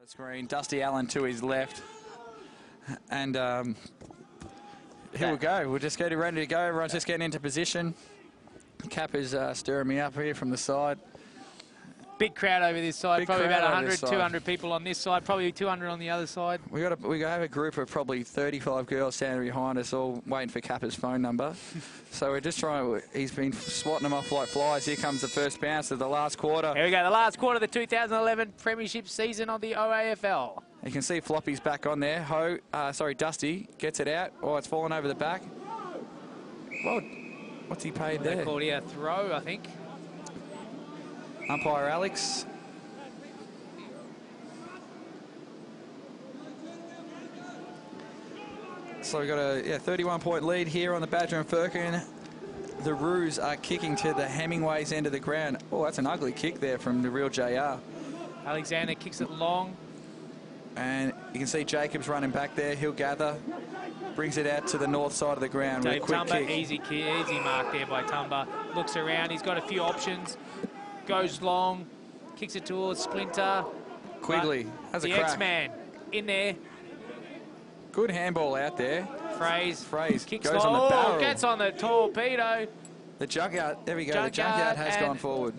The screen, Dusty Allen to his left, and here we go. We're just getting ready to go. Everyone's just getting into position. Cap is stirring me up here from the side. Big crowd over this side. Big probably about crowd 100, 200 people on this side. Probably 200 on the other side. We have a group of probably 35 girls standing behind us, all waiting for Kappa's phone number. So we're just trying. He's been swatting them off like flies. Here comes the first bounce of the last quarter. Here we go. The last quarter of the 2011 Premiership season on the AFL. You can see Floppy's back on there. Dusty gets it out. Oh, it's fallen over the back. Well, what's he paid there? They called here a throw, I think. Umpire Alex. So we've got a 31-point lead here on the Badger and Firkin. The Roos are kicking to the Hemingway's end of the ground. Oh, that's an ugly kick there from the real JR. Alexander kicks it long. And you can see Jacobs running back there. He'll gather. Brings it out to the north side of the ground. Dave with a quick Tumba, kick. easy mark there by Tumba. Looks around. He's got a few options. Goes long. Kicks it towards Splinter. Quigley has a the crack. X-Man in there. Good handball out there. Fraze kicks goes on the barrel. Gets on the torpedo. The junk out. There we go. The junk out has gone forward.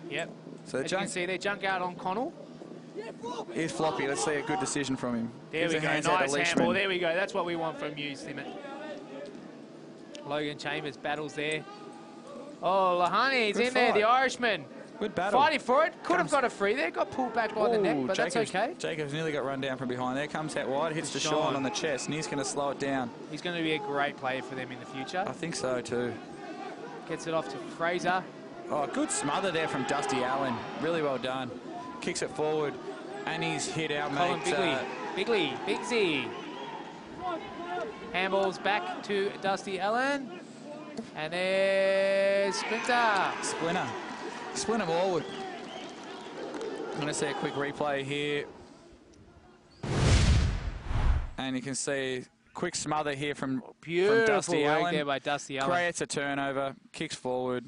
Yep. So as you can see there, junk out on Connell. Here's Floppy. Let's see a good decision from him. There we go. Nice handball. There we go. That's what we want from you, Slimit. Logan Chambers battles there. Oh, Lahani's in there, the Irishman. Good battle. Fighting for it. Could have got a free there. Got pulled back by the neck, but that's okay. Jacobs nearly got run down from behind there. Comes out wide, hits the Sean on the chest, and he's going to slow it down. He's going to be a great player for them in the future. I think so too. Gets it off to Fraser. Oh, good smother there from Dusty Allen. Really well done. Kicks it forward, and he's hit our Colin mate. Bigsy. Handballs back to Dusty Allen. And there's Splinter. Splinter forward. I'm going to see a quick replay here. And you can see quick smother here from Dusty Allen. There by Dusty Allen. Creates a turnover, kicks forward.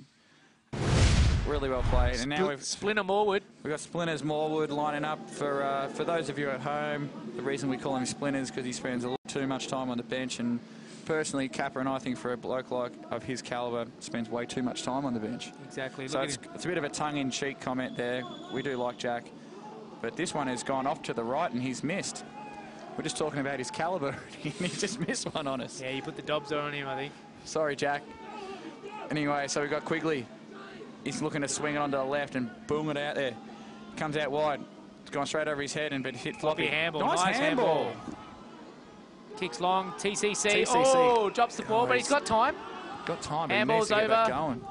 Really well played. And now we've Splinter Morewood. We've got Splinters Morewood lining up for those of you at home. The reason we call him Splinters because he spends a little too much time on the bench, and personally, Kappa and I think for a bloke like of his calibre spends way too much time on the bench. Exactly. So it's a bit of a tongue-in-cheek comment there. We do like Jack, but this one has gone off to the right and he's missed. We're just talking about his calibre and he just missed one on us. Yeah, you put the dobs on him, I think. Sorry, Jack. Anyway, so we've got Quigley. He's looking to swing it onto the left and boom it out there. Comes out wide. It's gone straight over his head and hit Floppy. Handball. Nice handball. Kicks long. TCC. Oh, drops the ball, but he's got time. Got time. Handball's over. Get going.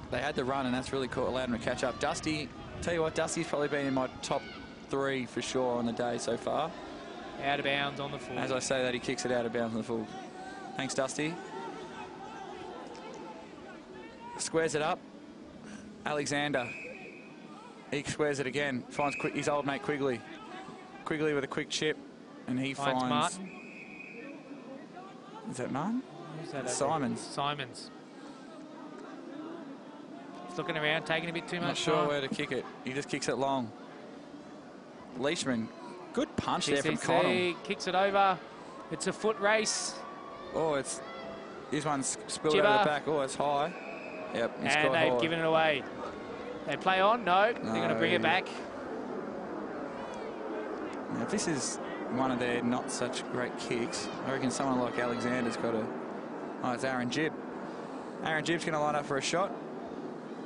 They had the run, and that's really cool. Allowed him to catch up. Dusty, tell you what, Dusty's probably been in my top 3 for sure on the day so far. Out of bounds on the full. As I say that, he kicks it out of bounds on the full. Thanks, Dusty. Squares it up. Alexander. He squares it again. Finds his old mate Quigley. Quigley with a quick chip. And he finds Martin. Is that Martin? Who's that? Simons. He's looking around, taking a bit too much Not sure time. where to kick it. He just kicks it long. Leishman. Good punch there from Connell. Kicks it over. It's a foot race. Oh, this one's spilled over the back. Oh, it's high. Yep, it's and they've given it away. They play on? No. They're going to bring it back. Now, if this is one of their not such great kicks, I reckon someone like Alexander's got a... Oh, it's Aaron Jibb. Aaron Jibb's going to line up for a shot.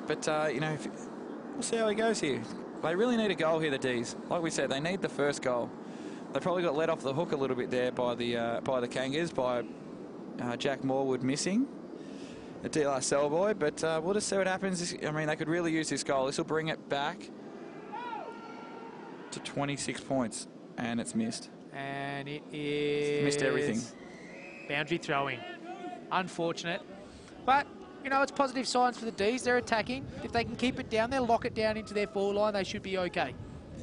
But, you know, we'll see how he goes here. They really need a goal here, the D's. Like we said, they need the first goal. They probably got let off the hook a little bit there by the Kangas, by Jack Morewood missing. The DLR cell boy, but we'll just see what happens. I mean, they could really use this goal. This will bring it back to 26 points, and it's missed. And it is... Missed everything. Boundary throwing. Unfortunate. But, you know, it's positive signs for the Ds. They're attacking. If they can keep it down there, lock it down into their forward line, they should be okay.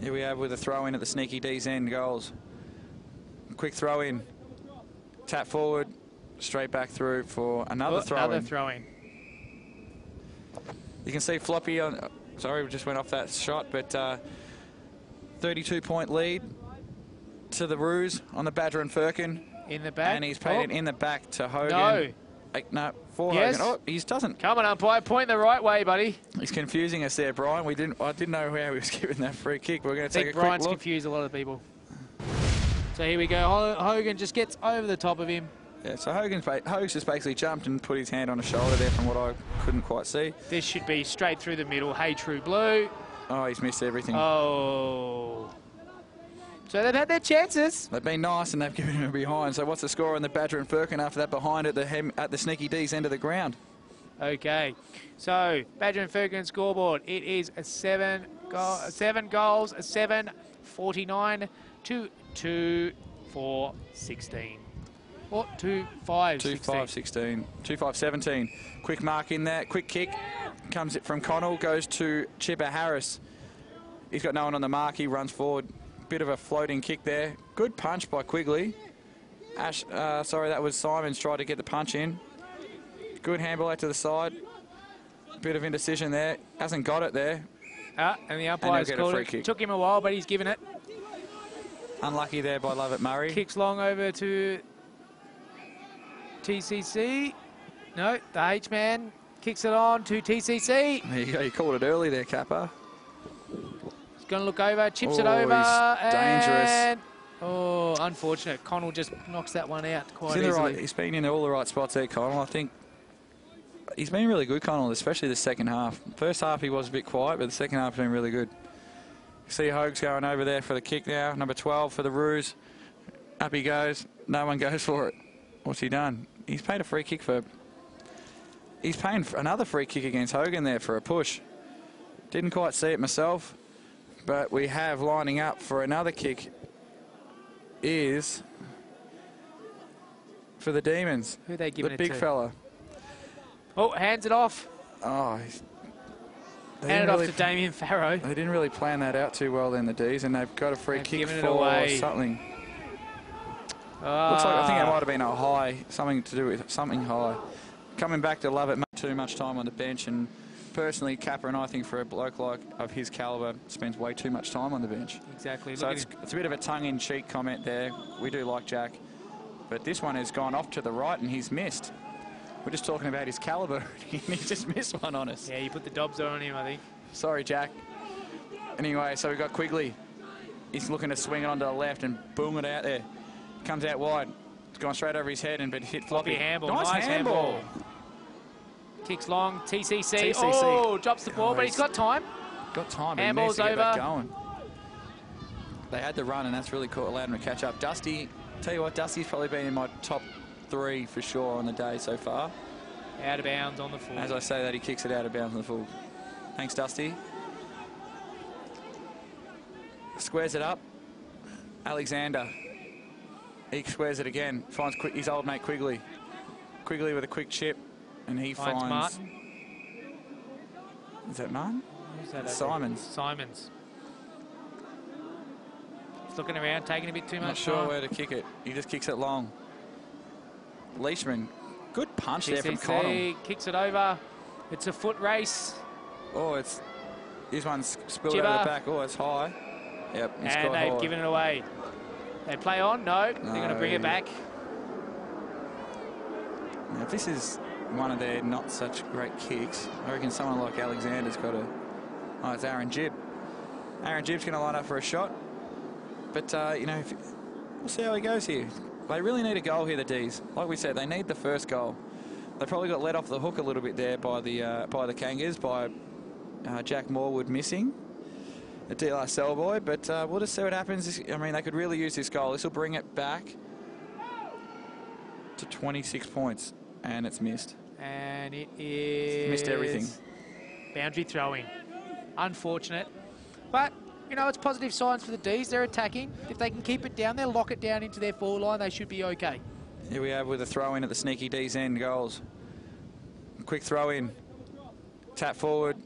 Here we have with a throw-in at the sneaky D's end goals. Quick throw-in. Tap forward. Straight back through for another throw-in. Another throw-in. You can see Floppy on... Sorry, we just went off that shot, but 32-point lead to the Roos on the Badger and Firkin. In the back. And he's paid it in the back to Hogan. No. No, for Yes. Hogan. Oh, he doesn't. Come on, umpire. Point the right way, buddy. He's confusing us there, Brian. I didn't know how he was giving that free kick. We're going to take a Brian's quick look. confused a lot of people. So here we go. Hogan just gets over the top of him. Yeah, so Hogan's just basically jumped and put his hand on his shoulder there from what I couldn't quite see. This should be straight through the middle. Hey, True Blue. Oh, he's missed everything. Oh. So they've had their chances. They've been nice and they've given him a behind. So what's the score on the Badger and Firkin after that behind at the Sneaky D's end of the ground? Okay. So Badger and Firkin scoreboard. It is 7 goals, 7-49 to 2-4-16. Or 2-5-16. 2-5-16. 2-5-17. Quick mark in there. Quick kick. Comes it from Connell. Goes to Chipper Harris. He's got no one on the mark. He runs forward. Bit of a floating kick there. Good punch by Quigley. Sorry, that was Simons tried to get the punch in. Good handball out to the side. Bit of indecision there. Hasn't got it there. And the umpire's called it. Kick. Took him a while, but he's given it. Unlucky there by Lovett Murray. Kicks long over to TCC. No, the H-man kicks it on to TCC. There you go. You called it early there, Kappa. He's going to look over, chips it Oh, over. he's dangerous. And, oh, unfortunate. Connell just knocks that one out quite easily. He's been in all the right spots there, Connell. I think he's been really good, Connell, especially the second half. First half he was a bit quiet, but the second half he's been really good. You see Hogs going over there for the kick now. Number 12 for the Roos. Up he goes. No one goes for it. What's he done? He's paid a free kick for... He's paying for another free kick against Hogan there for a push. Didn't quite see it myself, but we have lining up for another kick is for the Demons. Who are they giving the it big to? fella. Oh, hands it off. Oh, Hand it off to Damien Farrow. They didn't really plan that out too well then, the D's, and they've got a free kick given it for away. something. Looks like, I think it might have been a high, something to do with something high. Coming back to Lovett, too much time on the bench, and personally, Kappa and I think for a bloke like of his calibre spends way too much time on the bench. Exactly. So it's a bit of a tongue-in-cheek comment there. We do like Jack, but this one has gone off to the right and he's missed. We're just talking about his calibre, and he just missed one on us. Yeah, you put the dobs on him, I think. Sorry, Jack. Anyway, so we've got Quigley. He's looking to swing it onto the left and boom it out there. Comes out wide. It's gone straight over his head and but hit floppy. Handball. Nice handball. Kicks long. TCC. Oh, drops the ball, but he's got time. Got time. Handball's to get over. that going. They had the run, and that's really allowed him to catch up. Dusty, tell you what, Dusty's probably been in my top 3 for sure on the day so far. Out of bounds on the full. As I say that, he kicks it out of bounds on the full. Thanks, Dusty. Squares it up. Alexander. He squares it again. Finds his old mate Quigley. Quigley with a quick chip, and he finds Martin. Is that Martin? Who's that? Simons. Simons. He's looking around, taking a bit too much Not sure time. where to kick it. He just kicks it long. Leishman. Good punch TCC there from Connell. kicks it over. It's a foot race. Oh, this one's spilled Chibber. over the back. Oh, it's high. Yep, it's And got they've high. given it away. They play on? No. They're going to bring it back. Now, if this is one of their not such great kicks, I reckon someone like Alexander's got a... Oh, it's Aaron Jibb. Aaron Jibb's going to line up for a shot. But, you know, we'll see how he goes here. They really need a goal here, the D's. Like we said, they need the first goal. They probably got let off the hook a little bit there by the Kangas, by Jack Morwood missing. The DLR cell boy, but we'll just see what happens. I mean, they could really use this goal. This will bring it back to 26 points, and it's missed. And it is... Missed everything. Boundary throwing. Unfortunate. But, you know, it's positive signs for the D's. They're attacking. If they can keep it down there, lock it down into their forward line, they should be okay. Here we have with a throw-in at the Sneaky D's end goals. Quick throw-in. Tap forward.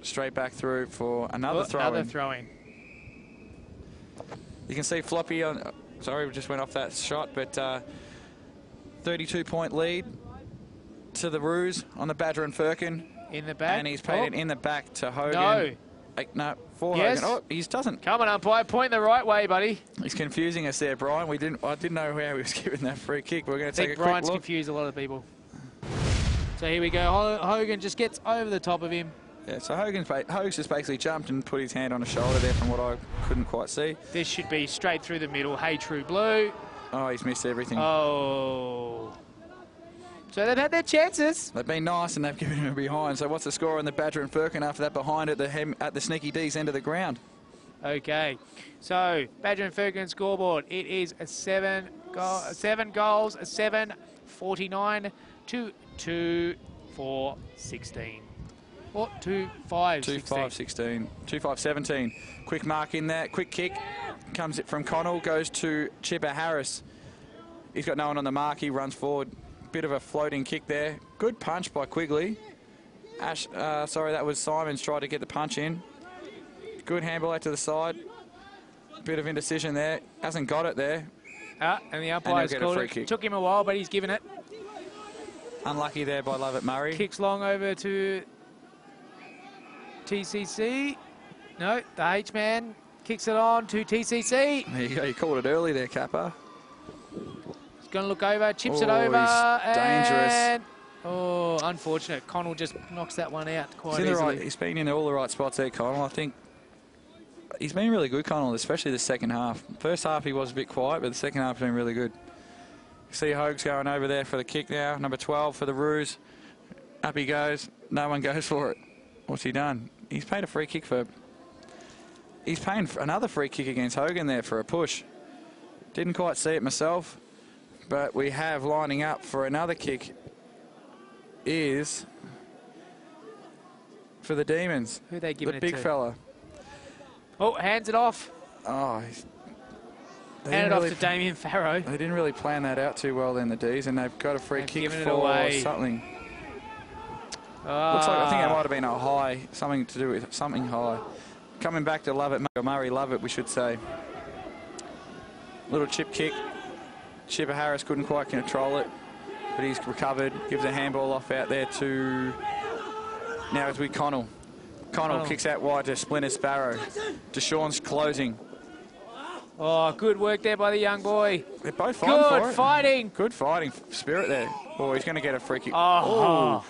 Straight back through for another throw-in. Another throw-in. You can see Floppy on... Sorry, we just went off that shot, but 32-point lead to the Roos on the Badger and Firkin. In the back. And he's paid it in the back to Hogan. No. No, for Yes. Hogan. Oh, he doesn't. Come on, umpire. Point the right way, buddy. He's confusing us there, Brian. I didn't know how he was giving that free kick. We're going to take a Brian's quick look. confused a lot of people. So here we go. Hogan just gets over the top of him. Yeah, so Hogan's just basically jumped and put his hand on his shoulder there from what I couldn't quite see. This should be straight through the middle. Hey, True Blue. Oh, he's missed everything. Oh. So they've had their chances. They've been nice and they've given him a behind. So what's the score on the Badger and Firkin after that behind at the Sneaky D's end of the ground? Okay. So Badger and Firkin scoreboard. It is 7 goals, 7-49 to 2-4-16. Or 2-5-16. 2-5-16. 2-5-17. Quick mark in there. Quick kick. Comes it from Connell. Goes to Chipper Harris. He's got no one on the mark. He runs forward. Bit of a floating kick there. Good punch by Quigley. Sorry, that was Simons tried to get the punch in. Good handball out to the side. Bit of indecision there. Hasn't got it there. And the umpire's called it. Kick. Took him a while, but he's given it. Unlucky there by Lovett Murray. Kicks long over to TCC. No, the H-man kicks it on to TCC. There you go. You called it early there, Kappa. He's going to look over, chips it over. He's dangerous. Oh, unfortunate. Connell just knocks that one out quite easily. He's been in all the right spots there, Connell. I think he's been really good, Connell, especially the second half. First half he was a bit quiet, but the second half has been really good. See Hogs going over there for the kick now. Number 12 for the Roos. Up he goes. No one goes for it. What's he done? He's paid a free kick for... He's paying for another free kick against Hogan there for a push. Didn't quite see it myself, but we have lining up for another kick is for the Demons. Who are they giving the it to? big fella. Oh, hands it off. Oh, hand it off to Damien Farrow. They didn't really plan that out too well then, the D's, and they've got a free kick for something. Looks like, I think it might have been a high, something to do with something high. Coming back to Lovett, Murray Lovett, we should say. Little chip kick. Chipper Harris couldn't quite control it, but he's recovered. Gives a handball off out there to... Now it's with Connell. Connell kicks out wide to Splinter Sparrow. Deshaun's closing. Oh, good work there by the young boy. They're both fighting for it. Good fighting. Good fighting spirit there. Oh, he's going to get a free kick. Oh.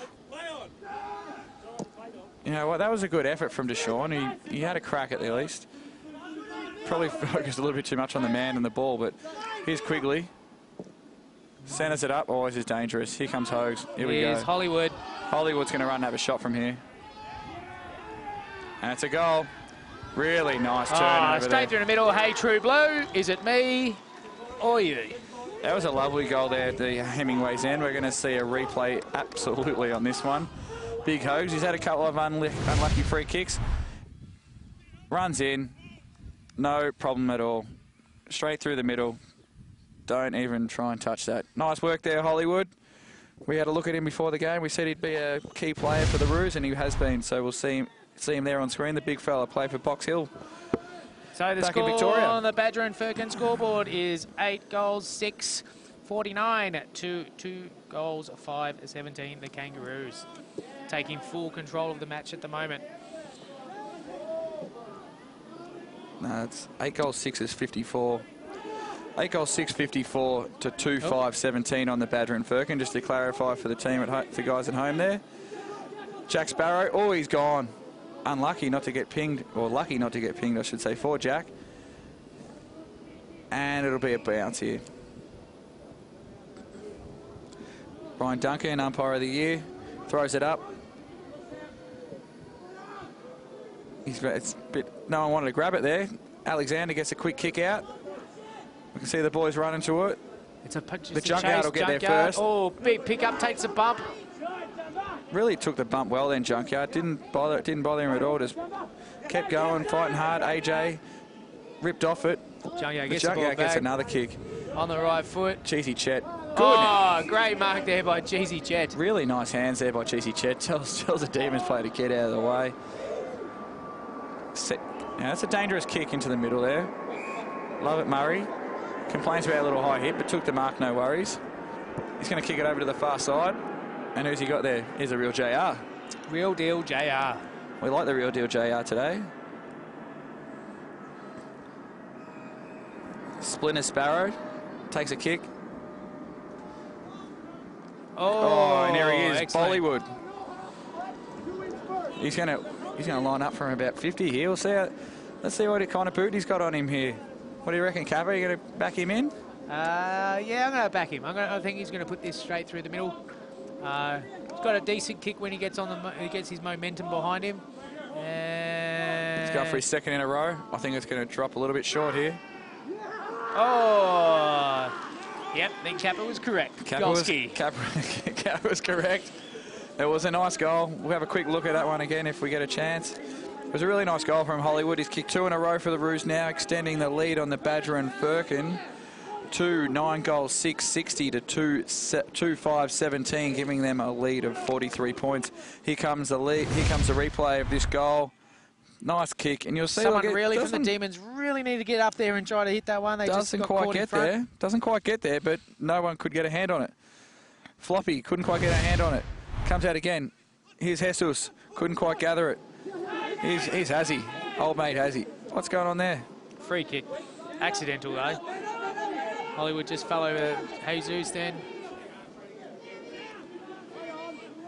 You know what? That was a good effort from Deshaun. He had a crack at least. Probably focused a little bit too much on the man and the ball, but here's Quigley. Centers it up. Oh, this is dangerous. Here comes Hogs. Here we go. Hollywood. Hollywood's going to run and have a shot from here. And it's a goal. Really nice turn over straight through the middle. Hey, True Blue, is it me or you? That was a lovely goal there at the Hemingway's end. We're going to see a replay absolutely on this one. Big Hogs. He's had a couple of unlucky free kicks. Runs in. No problem at all. Straight through the middle. Don't even try and touch that. Nice work there, Hollywood. We had a look at him before the game. We said he'd be a key player for the Roos, and he has been. So we'll see him there on screen. The big fella play for Box Hill. So the score on the Badger and Firkin scoreboard is 8 goals, 6, 49 to 2 goals, 5, 17. The Kangaroos taking full control of the match at the moment. No, it's 8 goals, 6 is 54. 8 goals, 6, 54 to 2, 5, 17 on the Badger and Firkin. Just to clarify for the team at home, for guys at home there. Jack Sparrow, oh, he's gone. Unlucky not to get pinged, or lucky not to get pinged, I should say, for Jack. And it'll be a bounce here. Brian Duncan, umpire of the year, throws it up. It's a bit, no one wanted to grab it there. Alexander gets a quick kick out. We can see the boys running to it. It's a punch. The Junkyard will get there first. Oh, big pickup, takes a bump. Really took the bump well then, Junkyard. Didn't bother him at all. Just kept going, fighting hard. AJ ripped off it. Junkyard gets another kick. On the right foot. Cheesy Chet. Good. Oh, great mark there by Cheesy Chet. Really nice hands there by Cheesy Chet. Tells the Demons player to get out of the way. Now that's a dangerous kick into the middle there. Lovett Murray. Complains about a little high hit, but took the mark, no worries. He's going to kick it over to the far side. And who's he got there? Here's a real JR. Real deal JR. We like the real deal JR today. Splinter Sparrow takes a kick. Oh, and here he is, excellent. Bollywood. He's gonna line up from about 50 here. We'll see. Let's see what kind of boot he's got on him here. What do you reckon, Kappa? Are you gonna back him in? Yeah, I'm gonna back him. I think he's gonna put this straight through the middle. He's got a decent kick when he gets his momentum behind him. And he's going for his second in a row. I think it's going to drop a little bit short here. Oh, yep. Then Kappa was correct. Kappa was correct. It was a nice goal. We'll have a quick look at that one again if we get a chance. It was a really nice goal from Hollywood. He's kicked 2 in a row for the Roos now, extending the lead on the Badger and Firkin to 9 goals, 660 to 2-5-17, giving them a lead of 43 points. Here comes the lead. Here comes the replay of this goal. Nice kick, and you'll see someone really from the Demons really need to get up there and try to hit that one. They doesn't just got quite get there. Doesn't quite get there, but no one could get a hand on it. Floppy couldn't quite get a hand on it. Comes out again. Here's Jesus. Couldn't quite gather it. Here's Hazzy. Old mate Hazzy. What's going on there? Free kick. Accidental though. Hollywood just fell over Jesus then.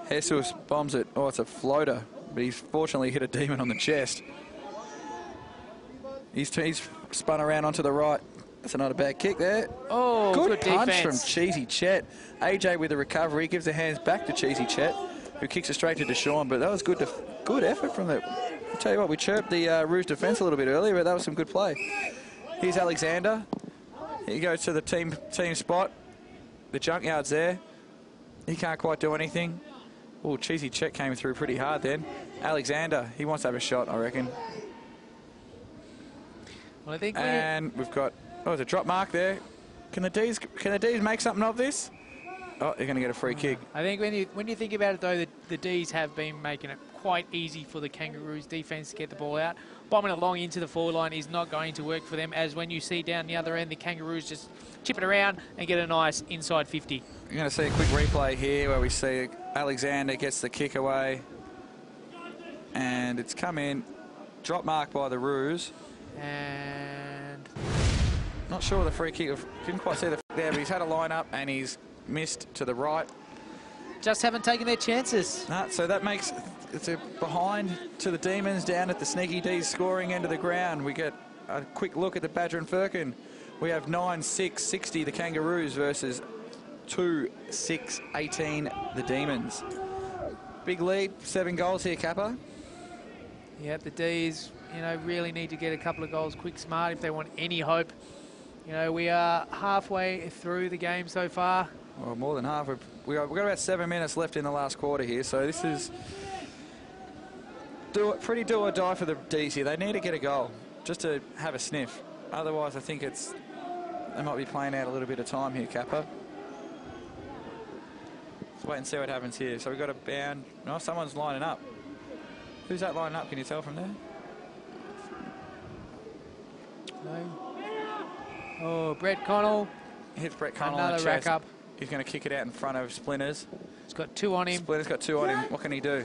Jesus bombs it. Oh, it's a floater. But he's fortunately hit a Demon on the chest. He's spun around onto the right. That's not a bad kick there. Oh, good punch defense from Cheesy Chet. AJ with the recovery. Gives the hands back to Cheesy Chet, who kicks it straight to Deshaun. But that was good effort from the... I'll tell you what, we chirped the Roos defence a little bit earlier, but that was some good play. Here's Alexander. He goes to the team spot. The junkyard's there. He can't quite do anything. Oh, Cheesy Chet came through pretty hard then. Alexander, he wants to have a shot, I reckon. Well, I think we've got... Oh, there's a drop mark there. Can the D's make something of this? Oh, they're going to get a free kick. I think when you think about it, though, the D's have been making it quite easy for the Kangaroos defence to get the ball out. Bombing it long into the forward line is not going to work for them, as when you see down the other end, the Kangaroos just chip it around and get a nice inside 50. You're going to see a quick replay here where we see Alexander gets the kick away. And it's come in. Drop mark by the Roos. And... Not sure the free kick. Didn't quite see the there, but he's had a line up and he's missed to the right. Just haven't taken their chances. No, so that makes it's a behind to the Demons down at the Sneaky D's scoring end of the ground. We get a quick look at the Badger and Firkin. We have 9-6-60 the Kangaroos versus 2-6-18 the Demons. Big lead, 7 goals here, Kappa. Yeah, the D's, really need to get a couple of goals quick, smart if they want any hope. We are halfway through the game so far. Well, more than half. We've got about 7 minutes left in the last quarter here, so this is pretty do or die for the D's here. They need to get a goal just to have a sniff. Otherwise, I think they might be playing out a little bit of time here, Kappa. Let's wait and see what happens here. So we've got a bound. No, someone's lining up. Who's that lining up? Can you tell from there? No. Oh, Brett Connell. Hits Brett Connell Another on the rack chest. up. He's going to kick it out in front of Splinters. He's got 2 on him. Splinters got 2 on him. What can he do?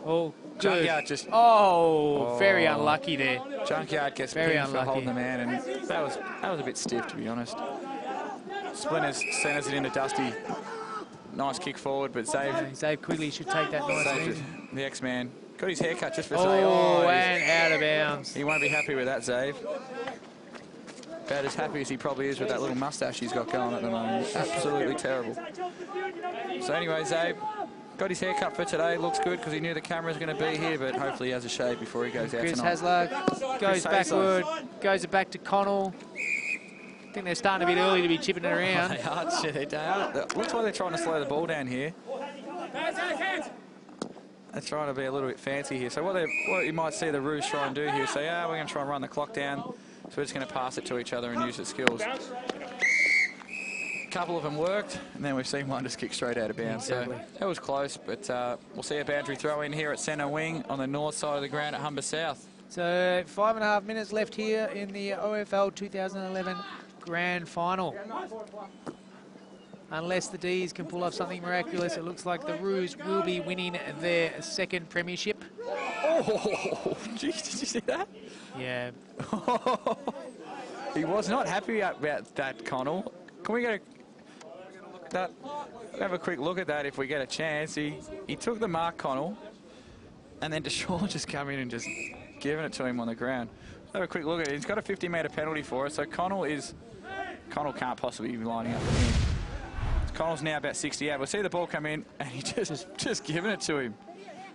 Oh, good. Junkyard just... Oh, very unlucky there. Junkyard gets pinned for holding the man, and that was a bit stiff, to be honest. Splinters centres it into Dusty. Nice kick forward, but Zave Quigley should take that nice. The X-Man got his haircut just for Zave. Oh, and out of bounds. He won't be happy with that, Zave. About as happy as he probably is with that little mustache he's got going at the moment. Absolutely terrible. So anyway, Zave got his haircut for today. Looks good because he knew the camera's going to be here, but hopefully he has a shave before he goes out Chris tonight. Hasler goes backward, goes it back to Connell. I think they're starting a bit early to be chipping it around. They are. Looks like they're trying to slow the ball down here. They're trying to be a little bit fancy here. So what you might see the Roos try and do here is say, we're going to try and run the clock down. So we're just going to pass it to each other and use the skills. A couple of them worked, and then we've seen one just kick straight out of bounds. Exactly. So that was close, but we'll see a boundary throw in here at centre wing on the north side of the ground at Humber South. So 5.5 minutes left here in the OFL 2011 Grand Final. Unless the D's can pull off something miraculous, it looks like the Roos will be winning their second premiership. Oh, geez, did you see that? Yeah. He was not happy about that, Connell. Can we get have a quick look at that if we get a chance? He took the mark, Connell, and then Deshaun just come in and just giving it to him on the ground. Have a quick look at it. He's got a 50-metre penalty for it, so Connell can't possibly be lining up with him. Connell's now about 60 out. We'll see the ball come in, and he just giving it to him.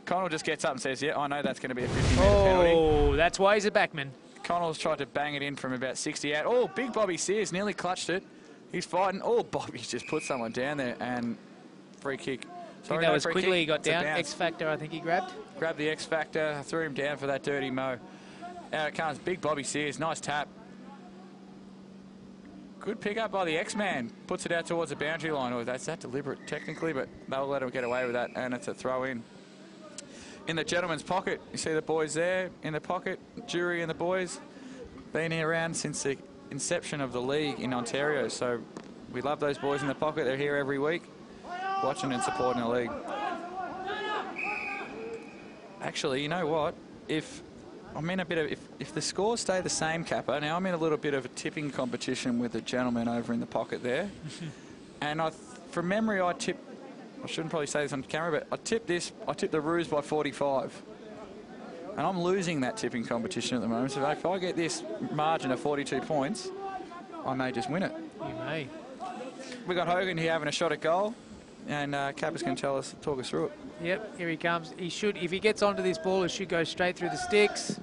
Connell just gets up and says, yeah, I know that's going to be a 50-metre penalty. Oh, that's why he's a backman. Connell's tried to bang it in from about 60 out. Oh, big Bobby Sears nearly clutched it. He's fighting. Oh, Bobby's just put someone down there, and free kick. I think that was quickly he got down. X Factor, I think he grabbed. Grabbed the X Factor, threw him down for that dirty mo. Out it comes, big Bobby Sears, nice tap. Good pick up by the X-Man. Puts it out towards the boundary line. Oh, that's that deliberate technically, but they'll let him get away with that, and it's a throw in. In the gentleman's pocket, you see the boys there in the pocket, Jury and the boys. Been here around since the inception of the league in Ontario, so we love those boys in the pocket. They're here every week, watching and supporting the league. Actually, you know what? If the scores stay the same, Kappa, now I'm in a little bit of a tipping competition with the gentleman over in the pocket there. And from memory, I shouldn't probably say this on camera, but I tipped the Roos by 45. And I'm losing that tipping competition at the moment. So if I get this margin of 42 points, I may just win it. You may. We got Hogan here having a shot at goal. And Kappa's going to talk us through it. Yep, here he comes. He should, if he gets onto this ball, it should go straight through the sticks.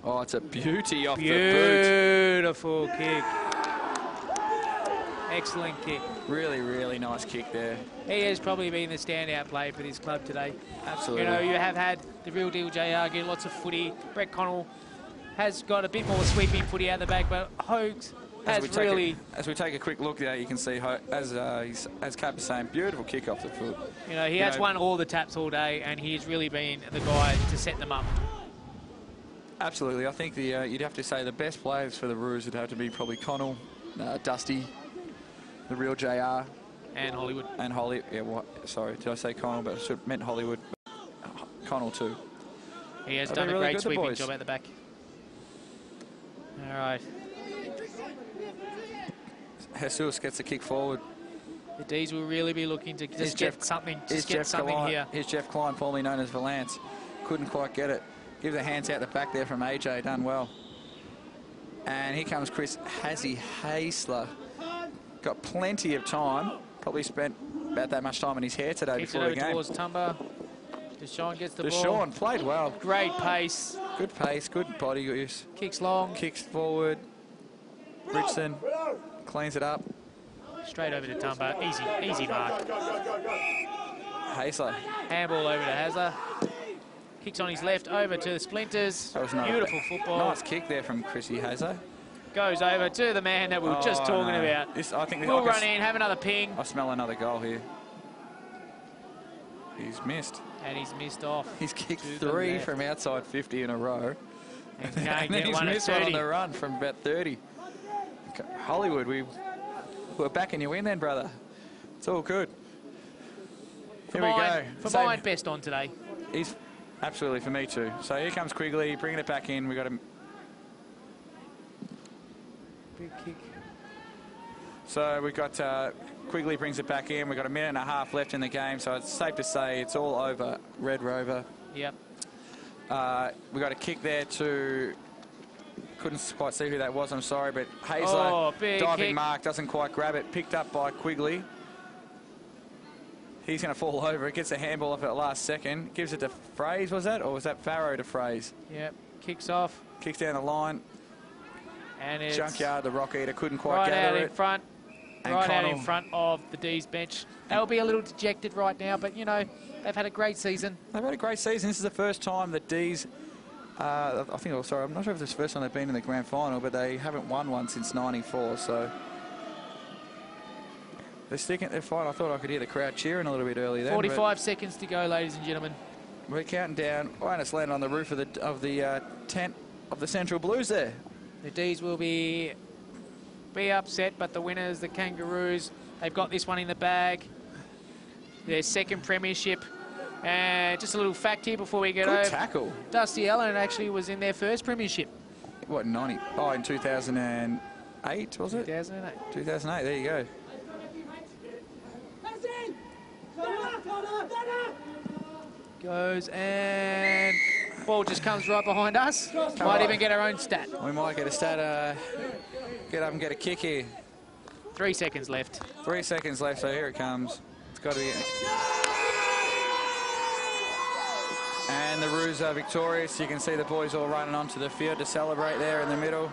Oh, it's a beauty off the boot. Beautiful kick. Excellent kick. Really, really nice kick there. He has probably been the standout player for this club today. Absolutely. You know, you have had the real deal JR getting lots of footy. Brett Connell has got a bit more sweeping footy out the back, but Hogs has really... As we take a quick look there, you can see, as Cap is saying, beautiful kick off the foot. You know, he has won all the taps all day, and he's really been the guy to set them up. Absolutely. I think you'd have to say the best players for the Roos would have to be probably Connell, Dusty, the real JR. And Hollywood. And Holly. Yeah, sorry, did I say Connell? But I meant Hollywood. Connell too. He has done a great sweeping job at the back. All right. Jesus gets a kick forward. The D's will really be looking to just get something here. Here's Jeff Klein, formerly known as Valance. Couldn't quite get it. Give the hands out the back there from AJ, done well. And here comes Chris Haysler. Got plenty of time. Probably spent about that much time in his hair today before the game. Towards Tumba. Deshaun gets the ball. Deshaun played well. Great pace. Good pace, good body use. Kicks long. Kicks forward. Richardson cleans it up. Straight over to Tumba. Easy mark. Haysler. Handball over to Hazler. Kicks on his left over to the Splinters. Beautiful football. Nice kick there from Chrissy Hazler. Goes over to the man that we were just talking about. I think we'll run in, have another ping. I smell another goal here. He's missed. And he's missed off. He's kicked 3 from outside 50 in a row. And then he's missed one on the run from about 30. Hollywood, we're backing you in then, brother. It's all good. Here we go. For mine, best on today. He's absolutely for me too. So here comes Quigley, bringing it back in. We got him. Big kick. So we've got Quigley brings it back in. We've got a minute and a half left in the game, so it's safe to say it's all over Red Rover. Yep. We got a kick there to... Couldn't quite see who that was, I'm sorry, but Haysler, diving mark, doesn't quite grab it. Picked up by Quigley. He's going to fall over. It gets a handball off at the last second. Gives it to Fraze, was that? Or was that Farrow to Fraze? Yep. Kicks off. Kicks down the line. And it's... Junkyard, the Rock Eater, couldn't quite gather it. Right out in front of the D's bench. They'll be a little dejected right now, but, you know, they've had a great season. They've had a great season. This is the first time the D's... I'm not sure if it's the first time they've been in the grand final, but they haven't won one since '94, so... They're fine. I thought I could hear the crowd cheering a little bit early then. 45 seconds to go, ladies and gentlemen. We're counting down. Oh, and it's landed on the roof of the tent of the Central Blues there. The D's will be upset, but the winners, the Kangaroos, they've got this one in the bag. Their second premiership. And just a little fact here before we get Good over. tackle. Dusty Allen actually was in their first premiership. What, 90? Oh, in 2008, was it? 2008. 2008, there you go. Goes and ball just comes right behind us. Might even get our own stat. We might get a stat, get up and get a kick here. 3 seconds left. 3 seconds left, so here it comes. It's got to be... And the Roos are victorious. You can see the boys all running onto the field to celebrate there in the middle.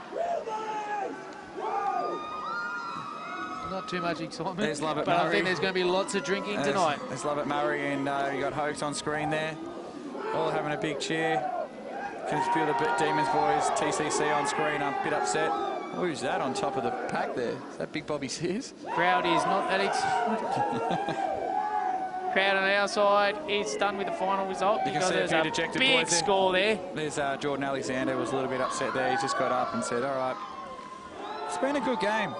Not too much excitement, there's Lovett but Murray. I think there's going to be lots of drinking tonight. There's Lovett Murray, and you got Hoax on screen there. All having a big cheer. Can feel the Demons boys, TCC on screen, a bit upset. Who's that on top of the pack there? Is that Big Bobby Sears? Crowd is not that excited. Crowd on our side is done with the final result because there's a big score there. There's Jordan Alexander was a little bit upset there. He just got up and said, all right, it's been a good game.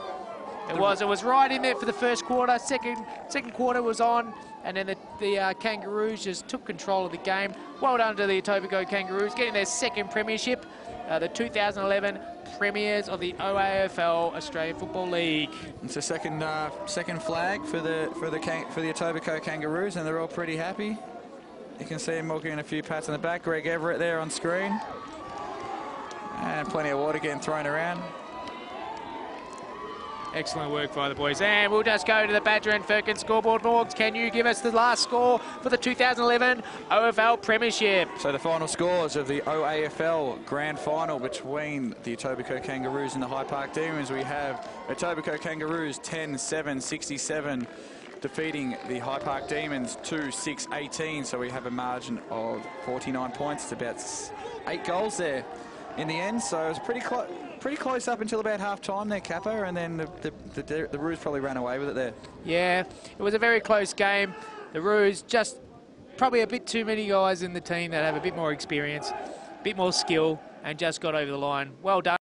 It was right in there for the first quarter. Second quarter was on, and then the Kangaroos just took control of the game. Well done to the Etobicoke Kangaroos, getting their second premiership, the 2011 premiers of the AFL Australian Football League. It's a second flag for the Etobicoke Kangaroos, and they're all pretty happy. You can see them all getting a few pats on the back. Greg Everett there on screen, and plenty of water getting thrown around. Excellent work by the boys. And we'll just go to the Badger and Firkin scoreboard. Morgs, can you give us the last score for the 2011 OFL Premiership? So the final scores of the OAFL Grand Final between the Etobicoke Kangaroos and the High Park Demons. We have Etobicoke Kangaroos 10-7-67, defeating the High Park Demons 2-6-18. So we have a margin of 49 points. It's about 8 goals there in the end. So it was pretty close up until about half-time there, Kappa, and then the Roos probably ran away with it there. Yeah, it was a very close game. The Roos just probably a bit too many guys in the team that have a bit more experience, a bit more skill, and just got over the line. Well done.